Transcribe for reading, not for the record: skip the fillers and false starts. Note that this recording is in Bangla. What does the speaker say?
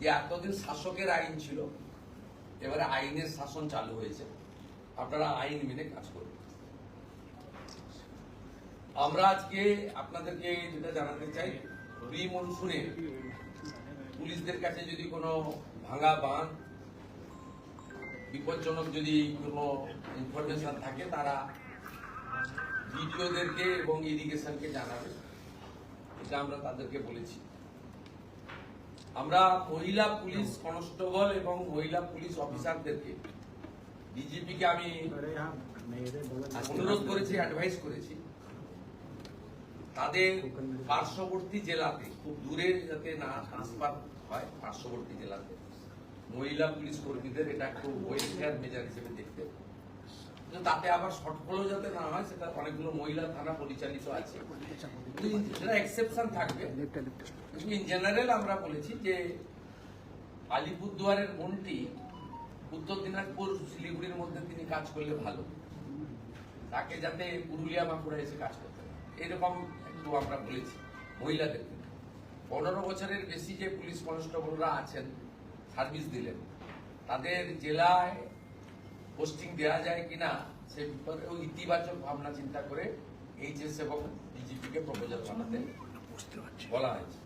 যে এতদিন শাসকের আইন ছিল, এবারে আইনের শাসন চালু হয়েছে, আপনারা আইন মেনে কাজ করবেন। আমরা আজকে আপনাদেরকে যেটা জানাতে চাই, প্রি মনসুনে পুলিশদের কাছে যদি কোনো ভাঙা বাঁধ, বিপজ্জনক যদি কোনো ইনফরমেশন থাকে, তারা ভিডিওদেরকে এবং ইরিগেশনকে জানাবে, এটা আমরা তাদেরকে বলেছি। আমরা মহিলা পুলিশ কনস্টেবল এবং মহিলা পুলিশ অফিসারদেরকে, ডিজিপিকে আমি অনুরোধ করেছি, অ্যাডভাইস করেছি, তাদের পার্শ্ববর্তী জেলাতে, খুব দূরে যাতে না ট্রান্সফার হয়, পার্শ্ববর্তী জেলাতে মহিলা পুলিশ কর্মীদের এটা একটু ওয়েলফেয়ার মেজার হিসেবে দেখতে, তাতে আবার শর্টফলও যাতে না হয়। সেটা অনেকগুলো মহিলা থানা পরিচালিত আছে, সেটা এক্সেপশন থাকবে। ইন জেনারেল আমরা বলেছি যে আলিপুরদুয়ারের মন্ত্রী উত্তর দিনাজপুর শিলিগুড়ির মধ্যে তিনি কাজ করলে ভালো, তাকে যাতে পুরুলিয়া বাঁকুড়া এসে কাজ করতে হয়, এরকম একটু আমরা বলেছি মহিলাদের। 15 বছরের বেশি যে পুলিশ কনস্টেবলরা আছেন, সার্ভিস দিলেন, তাদের জেলায় পোস্টিং দেওয়া যায় কিনা সে ব্যাপারে ইতিবাচক ভাবনা চিন্তা করে এইচএস এবং ডিজিপিকে প্রপোজাল বানাতে বলা হয়েছে।